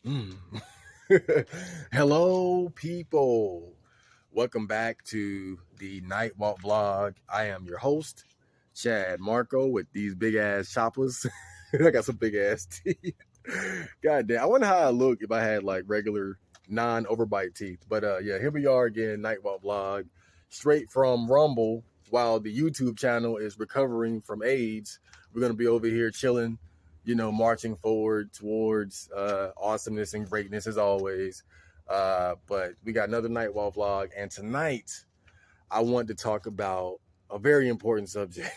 Mm. Hello, people. Welcome back to the Night Walk vlog. I am your host, Chad Marco, with these big ass choppers. I got some big ass teeth. God damn. I wonder how I look if I had like regular non-overbite teeth. But yeah, here we are again, Night Walk vlog, straight from Rumble. While the YouTube channel is recovering from AIDS, we're gonna be over here chilling, marching forward towards awesomeness and greatness as always. But we got another Nightwall vlog, and tonight I want to talk about a very important subject.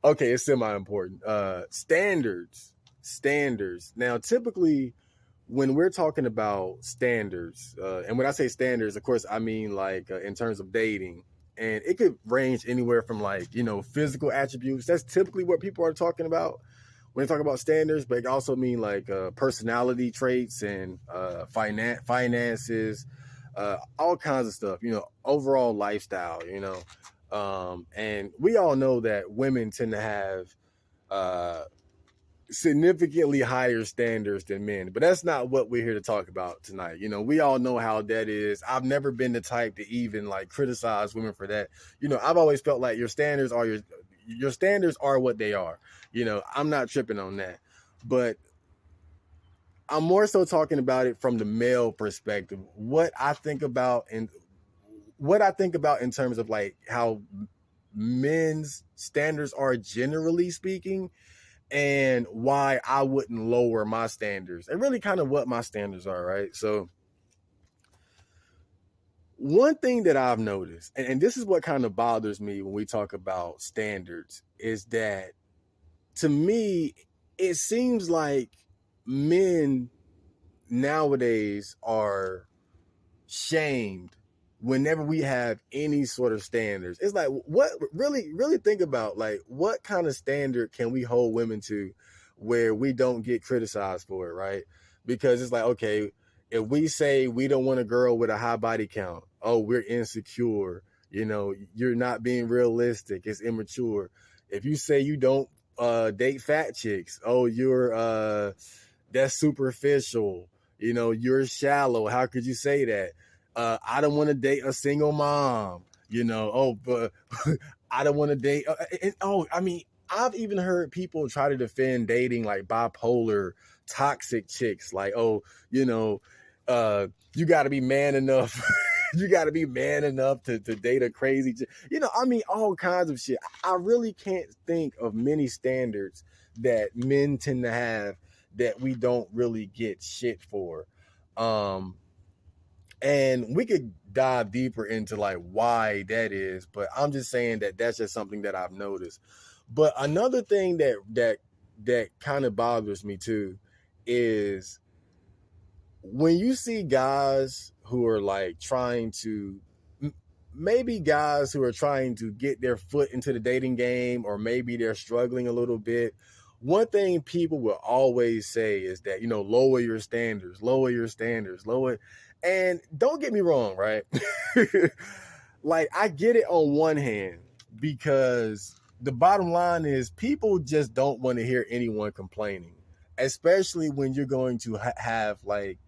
Okay, it's semi-important. Standards. Standards. Now, typically, when we're talking about standards, and when I say standards, of course, I mean like in terms of dating, and it could range anywhere from like physical attributes. That's typically what people are talking about when they talk about standards, but it also mean like personality traits and finances, all kinds of stuff. Overall lifestyle. And we all know that women tend to have uh, significantly higher standards than men, but that's not what we're here to talk about tonight. We all know how that is. I've never been the type to even like criticize women for that. I've always felt like your standards are what they are. I'm not tripping on that, but I'm more so talking about it from the male perspective. What I think about in terms of like how men's standards are generally speaking, and why I wouldn't lower my standards, and really kind of what my standards are, right? So one thing that I've noticed, and this is what kind of bothers me when we talk about standards, is that to me, it seems like men nowadays are shamed whenever we have any sort of standards. It's like, what really think about, like, what kind of standard can we hold women to where we don't get criticized for it, right? Because it's like, okay, if we say we don't want a girl with a high body count, oh, we're insecure, you're not being realistic, it's immature. If you say you don't date fat chicks, oh, you're that's superficial, you're shallow, how could you say that? I don't want to date a single mom, but I don't want to date. I mean, I've even heard people try to defend dating like bipolar, toxic chicks. Like, oh, you got to be man enough. You got to be man enough to date a crazy chick. I mean, all kinds of shit. I really can't think of many standards that men tend to have that we don't really get shit for. And we could dive deeper into like why that is, but I'm just saying that that's just something that I've noticed. But another thing that kind of bothers me too is when you see guys who are like trying to, maybe guys who are trying to get their foot into the dating game, or maybe they're struggling a little bit. One thing people will always say is that, lower your standards, lower your standards, lower. And don't get me wrong, right? Like, I get it on one hand, because the bottom line is people just don't want to hear anyone complaining, especially when you're going to have like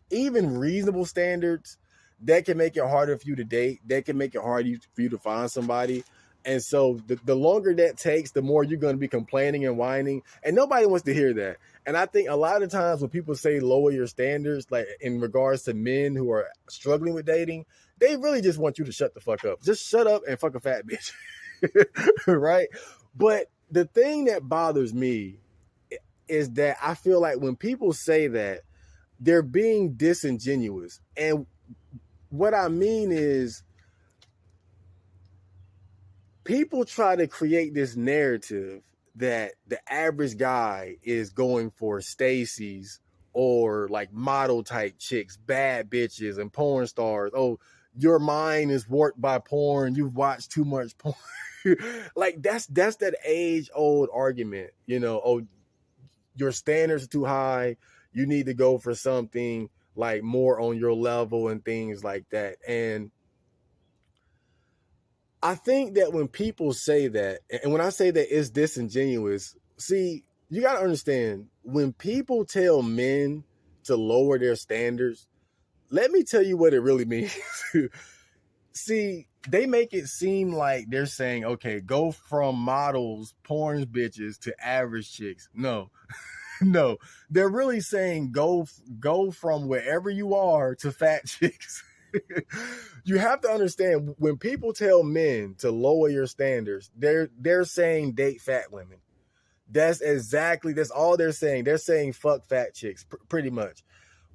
even reasonable standards that can make it harder for you to date, that can make it harder for you to find somebody. And so the longer that takes, the more you're going to be complaining and whining, and nobody wants to hear that. And I think a lot of times when people say lower your standards, like in regards to men who are struggling with dating, they really just want you to shut the fuck up. Just shut up and fuck a fat bitch. Right? But the thing that bothers me is that I feel like when people say that, they're being disingenuous. And what I mean is, people try to create this narrative that the average guy is going for Stacy's, or like model type chicks, bad bitches and porn stars. Oh, your mind is warped by porn. You've watched too much porn. Like, that's that age old argument, oh, your standards are too high. You need to go for something like more on your level and things like that. And I think that when people say that, and when I say that it's disingenuous, see, you got to understand, when people tell men to lower their standards, let me tell you what it really means. See, they make it seem like they're saying, okay, go from models, porn bitches to average chicks. No, no, they're really saying go from wherever you are to fat chicks. You have to understand, when people tell men to lower your standards, they're saying date fat women. That's all they're saying. They're saying fuck fat chicks, pretty much.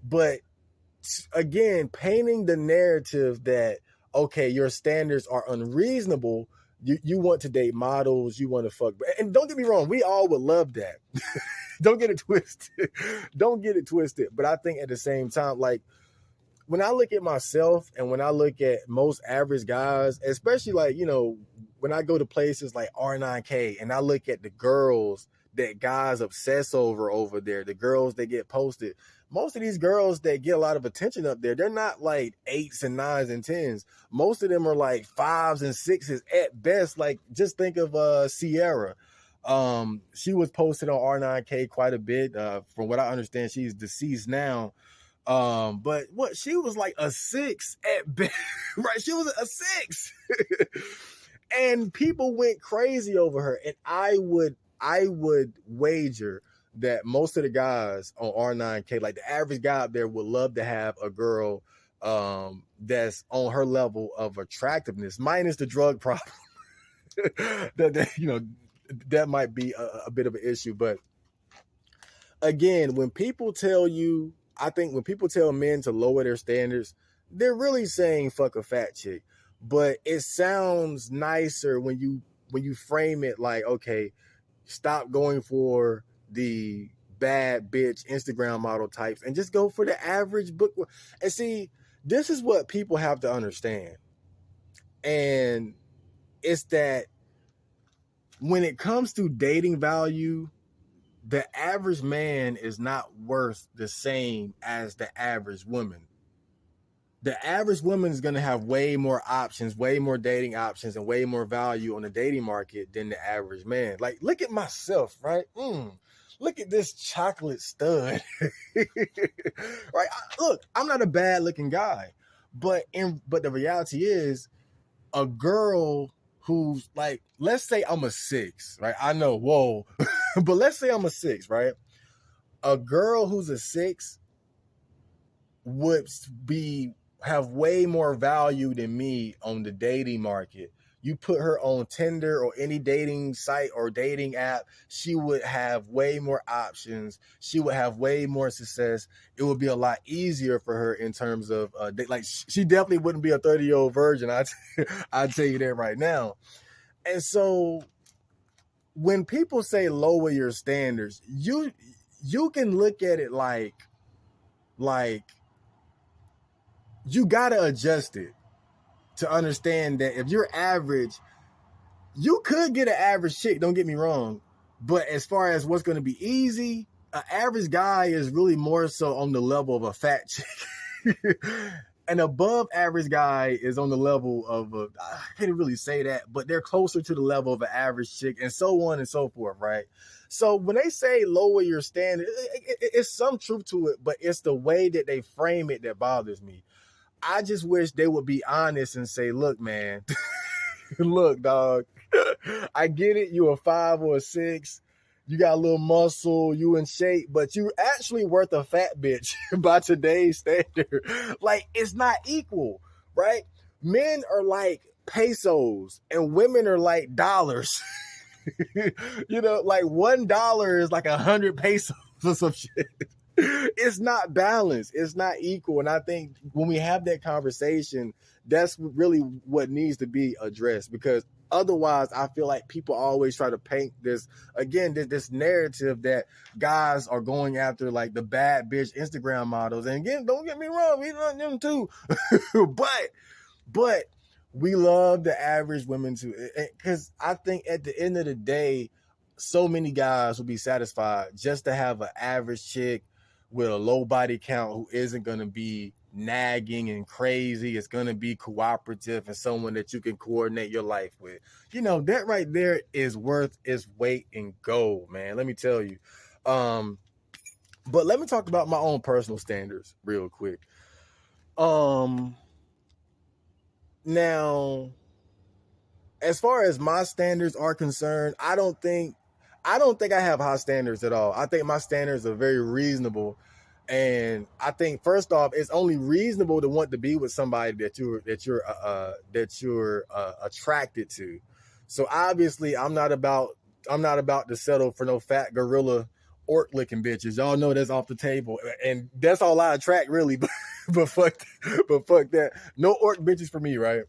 But again, painting the narrative that, okay, your standards are unreasonable. You want to date models, you want to fuck, and don't get me wrong, we all would love that. Don't get it twisted. Don't get it twisted. But I think at the same time, like, when I look at myself and when I look at most average guys, especially like, when I go to places like R9K and I look at the girls that guys obsess over there, the girls that get posted, most of these girls that get a lot of attention up there, they're not like 8s and 9s and 10s. Most of them are like 5s and 6s at best. Like, just think of Sierra. She was posted on R9K quite a bit. From what I understand, she's deceased now. But what, she was like a 6 at best, right? She was a 6. And people went crazy over her. And I would wager that most of the guys on R9K, like the average guy out there, would love to have a girl that's on her level of attractiveness, minus the drug problem. That might be a bit of an issue. But again, when people tell you, I think when people tell men to lower their standards, they're really saying fuck a fat chick. But it sounds nicer when you frame it like, okay, stop going for the bad bitch Instagram model types and just go for the average book. And see, this is what people have to understand. And it's that when it comes to dating value, the average man is not worth the same as the average woman. The average woman is going to have way more options, way more dating options, and way more value on the dating market than the average man. Like, look at myself, right? Look at this chocolate stud. Right? Look, I'm not a bad looking guy, but the reality is, a girl who's like, let's say I'm a 6, right? I know, whoa, but let's say I'm a 6, right? A girl who's a 6 would have way more value than me on the dating market. You put her on Tinder or any dating site or dating app, she would have way more options. She would have way more success. It would be a lot easier for her in terms of, like, she definitely wouldn't be a 30-year-old virgin. I'd tell you that right now. And so when people say lower your standards, you can look at it like you gotta adjust it to understand that if you're average, you could get an average chick, don't get me wrong. But as far as what's going to be easy, an average guy is really more so on the level of a fat chick. An above average guy is on the level of I can't really say that, but they're closer to the level of an average chick, and so on and so forth, right? So when they say lower your standard, it's some truth to it, but it's the way that they frame it that bothers me. I just wish they would be honest and say, look, man, look, dog, I get it. You a 5 or a 6. You got a little muscle, you in shape, but you actually worth a fat bitch by today's standard. Like, it's not equal, right? Men are like pesos and women are like dollars. Like $1 is like 100 pesos or some shit. It's not balanced. It's not equal. And I think when we have that conversation, that's really what needs to be addressed, because otherwise I feel like people always try to paint this narrative that guys are going after like the bad bitch Instagram models. And again, don't get me wrong, we love them too. but we love the average women too. Because I think at the end of the day, so many guys will be satisfied just to have an average chick with a low body count who isn't going to be nagging and crazy. It's gonna be cooperative and someone that you can coordinate your life with. That right there is worth its weight in gold, man. Let me tell you. But let me talk about my own personal standards real quick. Now, as far as my standards are concerned, I don't think I have high standards at all. I think my standards are very reasonable. And I think first off, it's only reasonable to want to be with somebody that you're attracted to. So obviously, I'm not about to settle for no fat gorilla orc licking bitches. Y'all know that's off the table, and that's all I attract really. But fuck that. No orc bitches for me, right?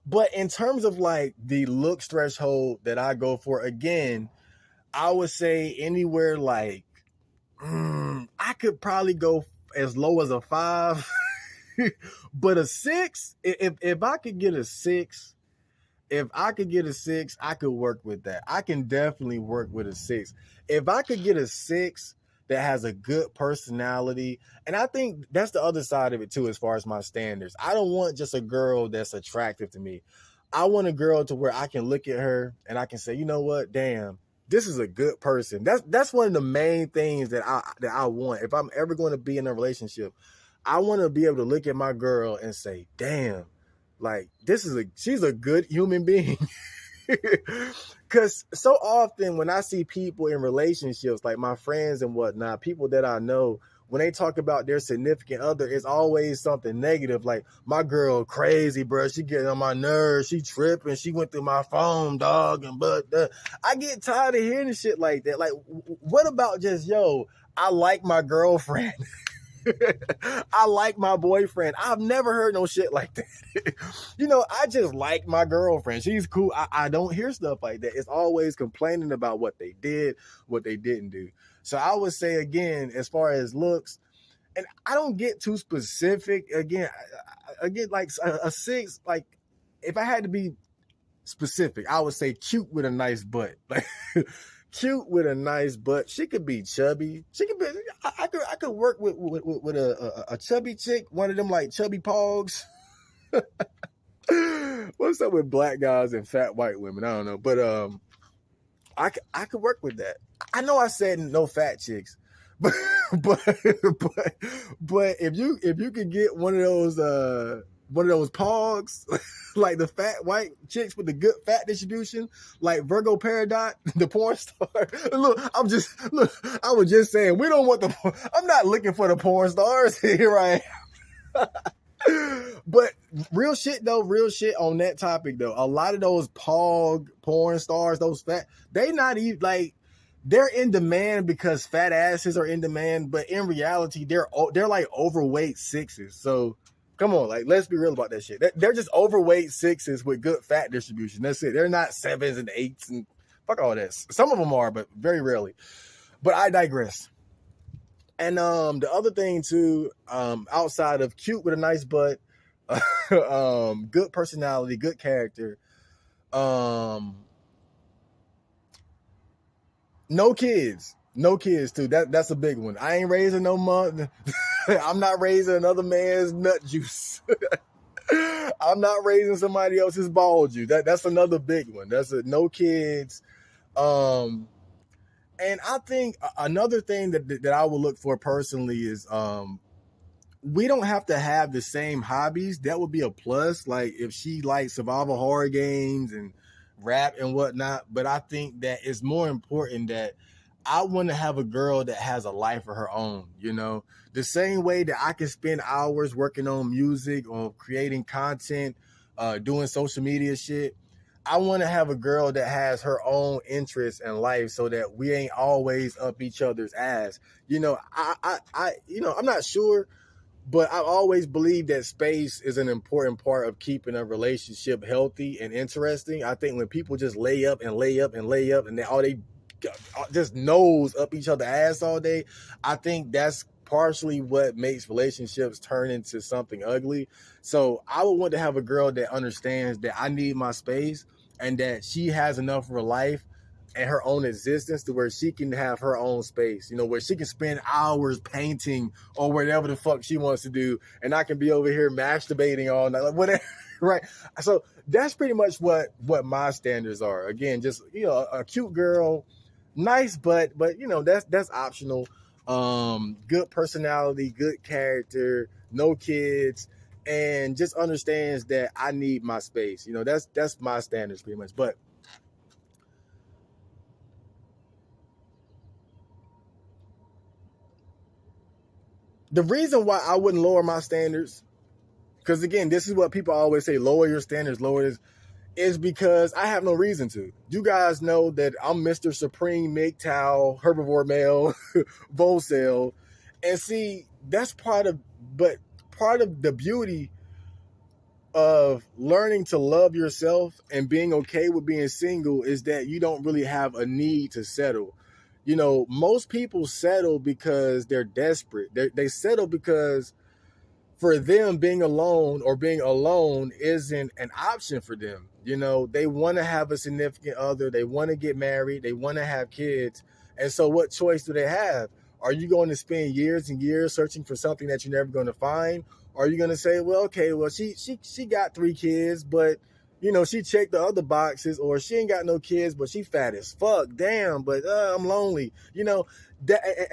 But in terms of like the looks threshold that I go for, again, I would say anywhere like I could probably go as low as a 5, but a 6. If I could get a 6, I could work with that. I can definitely work with a 6. If I could get a 6 that has a good personality, and I think that's the other side of it too, as far as my standards. I don't want just a girl that's attractive to me. I want a girl to where I can look at her and I can say, you know what, damn, this is a good person. That's one of the main things that I want. If I'm ever going to be in a relationship, I want to be able to look at my girl and say, damn, like she's a good human being. Because so often when I see people in relationships, like my friends and whatnot, people that I know, when they talk about their significant other, it's always something negative. Like, my girl crazy, bro. She getting on my nerves. She tripping. She went through my phone, dog. I get tired of hearing shit like that. Like, what about just, I like my girlfriend. I like my boyfriend. I've never heard no shit like that. I just like my girlfriend. She's cool. I don't hear stuff like that. It's always complaining about what they did, what they didn't do. So I would say, again, as far as looks, and I don't get too specific. Again, like a 6, like if I had to be specific, I would say cute with a nice butt. Like, cute with a nice butt. She could be chubby. She could be. I could work with a chubby chick. One of them like chubby pogs. What's up with black guys and fat white women? I don't know, but I could work with that. I know I said no fat chicks, but if you could get one of those pogs, like the fat white chicks with the good fat distribution, like Virgo Peridot, the porn star. Look, I was just saying, we don't want I'm not looking for the porn stars. Here I am. But real shit on that topic though, a lot of those pog porn stars, those fat, they not even like, they're in demand because fat asses are in demand, but in reality, they're like overweight 6s. So come on, like, let's be real about that shit. They're just overweight 6s with good fat distribution. That's it. They're not 7s and 8s and fuck all that. Some of them are, but very rarely. But I digress. And the other thing too, outside of cute with a nice butt, good personality, good character, no kids too. That's a big one. I ain't raising no mother. I'm not raising another man's nut juice. I'm not raising somebody else's ball juice. That's another big one. That's no kids. And I think another thing that I would look for personally is we don't have to have the same hobbies. That would be a plus. Like if she likes survival horror games and rap and whatnot. But I think that it's more important that I want to have a girl that has a life of her own, the same way that I can spend hours working on music or creating content, doing social media shit. I want to have a girl that has her own interests in life so that we ain't always up each other's ass. I'm not sure, but I always believe that space is an important part of keeping a relationship healthy and interesting. I think when people just lay up and they just nose up each other's ass all day, I think that's partially what makes relationships turn into something ugly. So I would want to have a girl that understands that I need my space and that she has enough of her life and her own existence to where she can have her own space, where she can spend hours painting or whatever the fuck she wants to do, and I can be over here masturbating all night, like whatever, right? So that's pretty much what my standards are. Again, just a cute girl, nice butt, but that's optional. Good personality, good character, no kids, and just understands that I need my space. That's my standards pretty much. But the reason why I wouldn't lower my standards, because again, this is what people always say: lower your standards, lower this, is because I have no reason to. You guys know that I'm Mr. Supreme MGTOW, herbivore male, Volcel, and see, that's part of the beauty of learning to love yourself and being okay with being single is that you don't really have a need to settle. Most people settle because they're desperate. They settle because for them, being alone or being alone isn't an option for them. They want to have a significant other. They want to get married. They want to have kids. And so what choice do they have? Are you going to spend years and years searching for something that you're never going to find? Or are you going to say, well, okay, well, she got 3 kids, but, she checked the other boxes, or she ain't got no kids, but she fat as fuck. Damn, but I'm lonely. And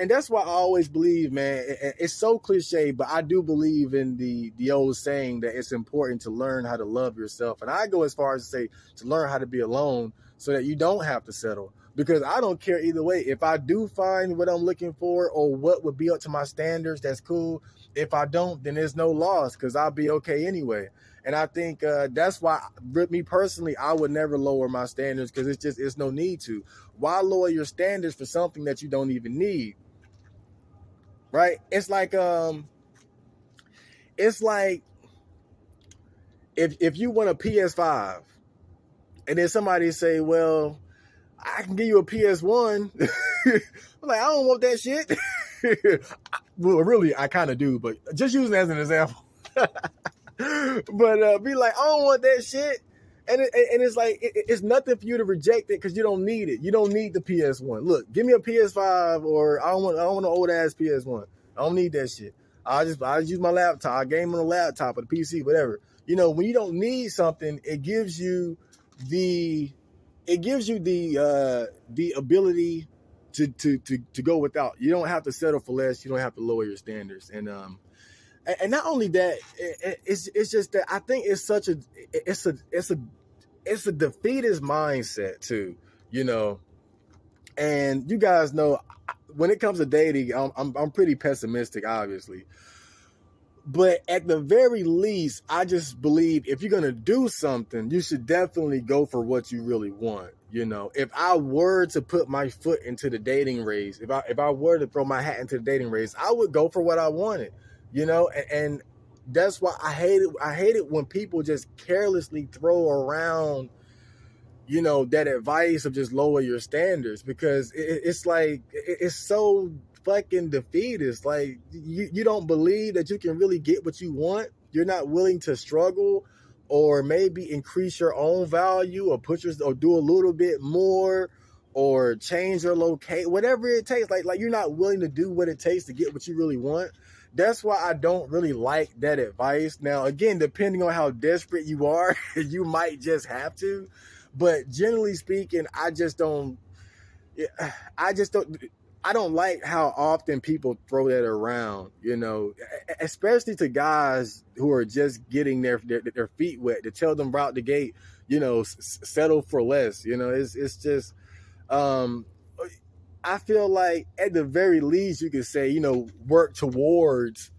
that's why I always believe, man, it's so cliche, but I do believe in the old saying that it's important to learn how to love yourself. And I go as far as to say to learn how to be alone so that you don't have to settle. Because I don't care either way. If I do find what I'm looking for or what would be up to my standards, that's cool. If I don't, then there's no loss because I'll be okay anyway. And I think that's why, me personally, I would never lower my standards because it's no need to. Why lower your standards for something that you don't even need? Right? It's like if you want a PS5 and then somebody say, well, I can give you a PS1. I'm like, I don't want that shit. Well, really, I kind of do, but just using it as an example. But be like, I don't want that shit. And it's like, it's nothing for you to reject it because you don't need it. You don't need the PS1. Look, give me a PS5 or I don't want an old ass PS1. I don't need that shit. I just use my laptop. I game on the laptop or the PC, whatever. When you don't need something, it gives you the ability to go without. You don't have to settle for less. You don't have to lower your standards. And not only that, it's just that I think it's a defeatist mindset too, And you guys know when it comes to dating, I'm pretty pessimistic, obviously. But at the very least, I just believe if you're going to do something, you should definitely go for what you really want. If I were to put my foot into the dating race, if I were to throw my hat into the dating race, I would go for what I wanted, and that's why I hate it when people just carelessly throw around, that advice of just lower your standards, because it's like, it's so fucking defeatist. Like, you don't believe that you can really get what you want. You're not willing to struggle or maybe increase your own value or or do a little bit more or change your location, whatever it takes. Like you're not willing to do what it takes to get what you really want. That's why I don't really like that advice. Now, again, depending on how desperate you are, you might just have to. But generally speaking, I don't like how often people throw that around, especially to guys who are just getting their feet wet, to tell them right out the gate, settle for less. It's just, I feel like at the very least you could say, work towards,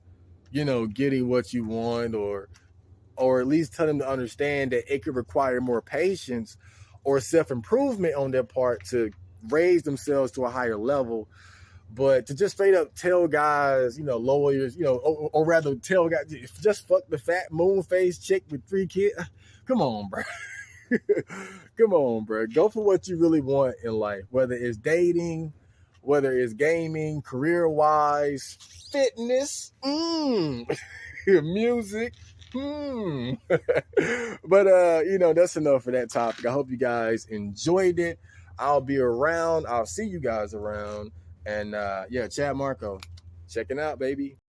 getting what you want, or at least tell them to understand that it could require more patience or self-improvement on their part to raise themselves to a higher level. But to just straight up tell guys, lower your, or rather tell guys, just fuck the fat moon-faced chick with 3 kids. Come on, bro. Come on, bro. Go for what you really want in life, whether it's dating, whether it's gaming, career-wise, fitness, music. But, that's enough for that topic. I hope you guys enjoyed it. I'll be around. I'll see you guys around. And yeah, Chad Marco, checking out, baby.